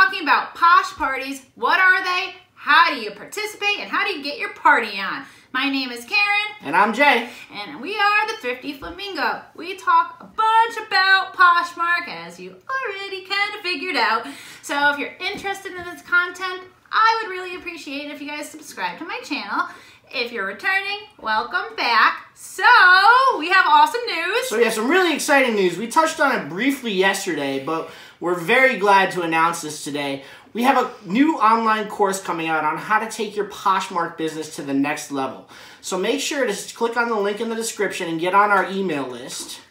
talking about Posh Parties. What are they? How do you participate? And how do you get your party on? My name is Karen. And I'm Jay. And we are the Thrifty Flamingo. We talk a bunch about Poshmark, as you already kind of figured out. So if you're interested in this content, I would really appreciate it if you guys subscribe to my channel. If you're returning, welcome back. So, we have awesome news. So we have some really exciting news. We touched on it briefly yesterday, but we're very glad to announce this today. We have a new online course coming out on how to take your Poshmark business to the next level. So make sure to click on the link in the description and get on our email list.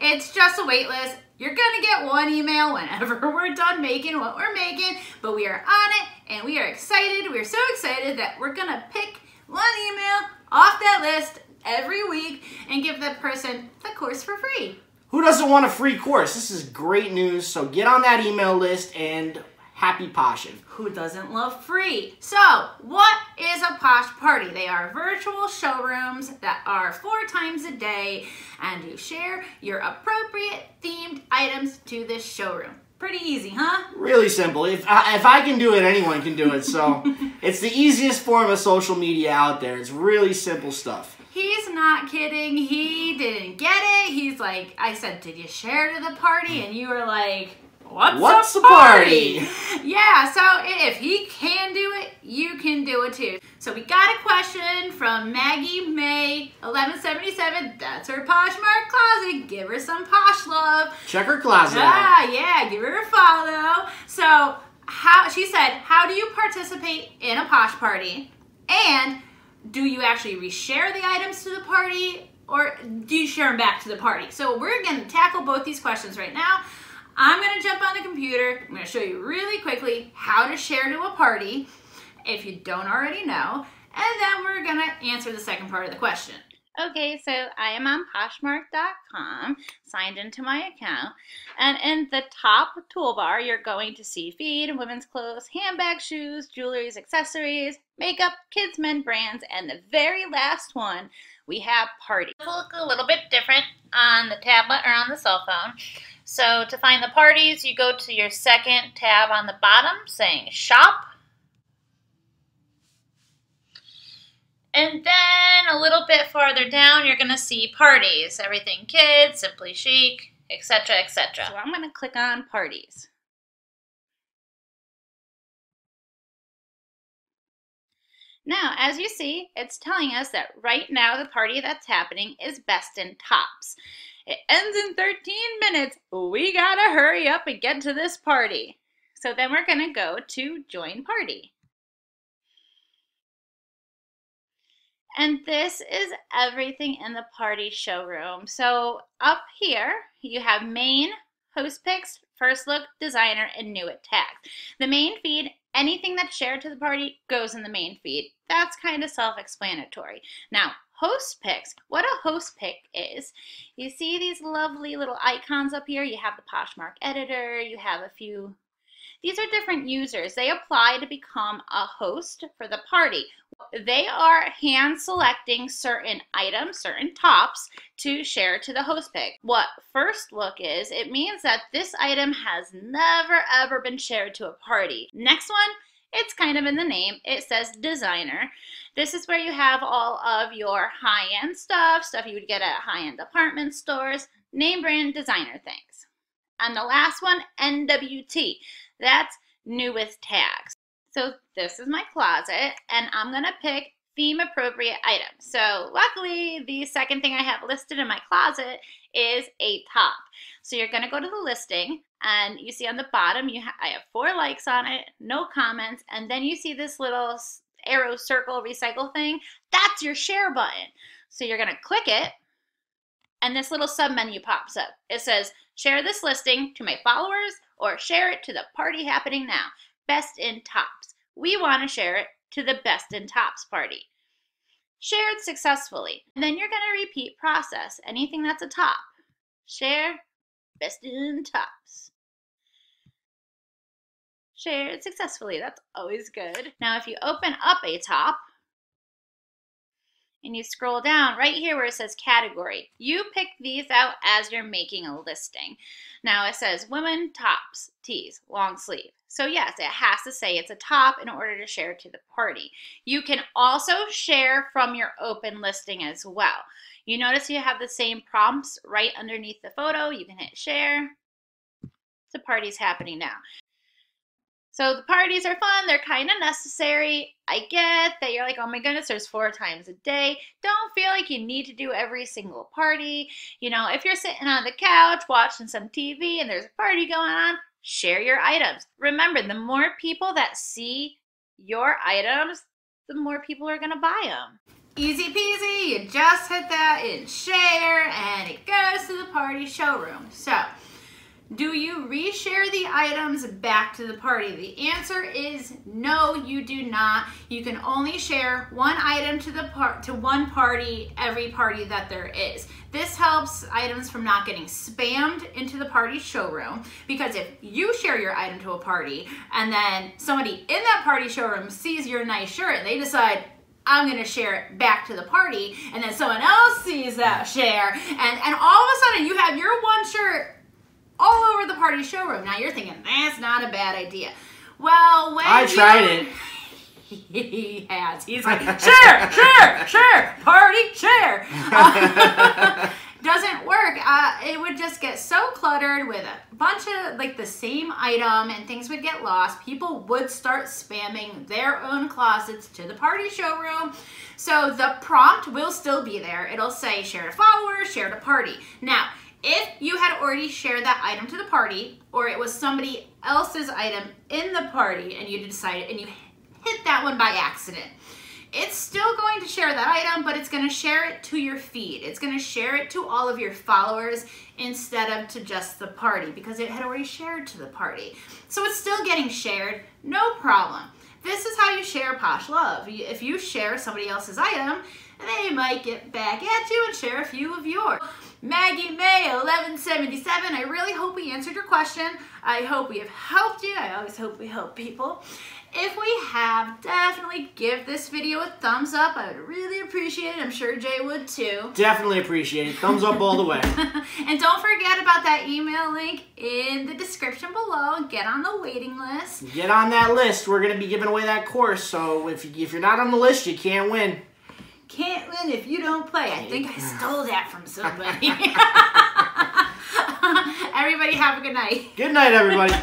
It's just a wait list. You're gonna get one email whenever we're done making what we're making, but we are on it and we are excited. We're so excited that we're gonna pick one email off that list every week and give that person the course for free. Who doesn't want a free course? This is great news. So get on that email list and happy poshing. Who doesn't love free? So, what is a Posh Party? They are virtual showrooms that are 4 times a day, and you share your appropriate themed items to this showroom. Pretty easy, huh? Really simple. If I can do it, anyone can do it. So it's the easiest form of social media out there. It's really simple stuff. He's not kidding. He didn't get it. He's like, I said, did you share to the party? And you were like, What's a party? Yeah, so if he can do it, you can do it too. So we got a question from Maggie May 1177. That's her Poshmark closet. Give her some posh love. Check her closet out. Yeah, give her a follow. So she said, how do you participate in a Posh Party? And do you actually reshare the items to the party, or do you share them back to the party? So we're going to tackle both these questions right now. I'm going to jump on the computer. I'm going to show you really quickly how to share to a party if you don't already know. And then we're going to answer the second part of the question. Okay, so I am on Poshmark.com, signed into my account. And in the top toolbar, you're going to see feed, women's clothes, handbags, shoes, jewelry, accessories, makeup, kids, men brands. And the very last one, we have party. It'll look a little bit different on the tablet or on the cell phone. So to find the parties, you go to your second tab on the bottom saying shop. And then a little bit farther down, you're going to see parties. Everything kids, simply chic, etc., etc. So I'm going to click on parties. Now, as you see, it's telling us that right now the party that's happening is Best in Tops. It ends in 13 minutes. We gotta hurry up and get to this party. So then we're gonna go to Join Party. And this is everything in the party showroom. So up here, you have main, host picks, first look, designer, and new at tags. The main feed, anything that's shared to the party goes in the main feed. That's kind of self-explanatory. Now, host picks. What a host pick is, you see these lovely little icons up here. You have the Poshmark editor, you have a few. These are different users. They apply to become a host for the party. They are hand selecting certain items, certain tops, to share to the host pick. What first look is, it means that this item has never ever been shared to a party. Next one, it's kind of in the name. It says designer. This is where you have all of your high-end stuff you would get at high-end department stores, name brand designer things. And the last one, NWT. That's new with tags. So this is my closet, and I'm going to pick theme appropriate items. So luckily, the second thing I have listed in my closet is a top. So you're going to go to the listing, and you see on the bottom, I have 4 likes on it, no comments, and then you see this little arrow circle recycle thing. That's your share button. So you're going to click it, and this little sub menu pops up. It says, share this listing to my followers or share it to the party happening now. Best in Tops. We want to share it to the Best in Tops party. Shared successfully. And then you're going to repeat process. Anything that's a top. Share, Best in Tops. Shared successfully. That's always good. Now if you open up a top and you scroll down right here where it says category. You pick these out as you're making a listing. Now it says women tops, tees, long sleeve. So yes, it has to say it's a top in order to share to the party. You can also share from your open listing as well. You notice you have the same prompts right underneath the photo. You can hit share. The party's happening now. So the parties are fun. They're kind of necessary. I get that you're like, oh my goodness, there's 4 times a day. Don't feel like you need to do every single party. You know, if you're sitting on the couch watching some TV and there's a party going on, share your items. Remember, the more people that see your items, the more people are going to buy them. Easy peasy. You just hit that in share and it goes to the party showroom. So, do you reshare the items back to the party? The answer is no, you do not. You can only share one item to one party every party that there is. This helps items from not getting spammed into the party showroom, because if you share your item to a party and then somebody in that party showroom sees your nice shirt and they decide, I'm going to share it back to the party, and then someone else sees that share, and all of a sudden you have your one shirt all over the party showroom. Now you're thinking, that's not a bad idea. Well, when I tried it. He has. He's like, share, party, share. Doesn't work. It would just get so cluttered with a bunch of like the same item and things would get lost. People would start spamming their own closets to the party showroom. So the prompt will still be there. It'll say share to followers, share to party. Now, if you had already shared that item to the party, or it was somebody else's item in the party and you decided and you hit that one by accident, it's still going to share that item, but it's going to share it to your feed. It's going to share it to all of your followers instead of to just the party, because it had already shared to the party. So it's still getting shared, no problem. This is how you share Posh Love. If you share somebody else's item, they might get back at you and share a few of yours. Maggie May 1177, I really hope we answered your question. I hope we have helped you. I always hope we help people. If we have, definitely give this video a thumbs up. I would really appreciate it. I'm sure Jay would too. Definitely appreciate it. Thumbs up all the way. And don't forget about that email link in the description below. Get on the waiting list. Get on that list. We're going to be giving away that course. So if you're not on the list, you can't win. Can't win if you don't play. I think I stole that from somebody. Everybody have a good night. Good night, everybody.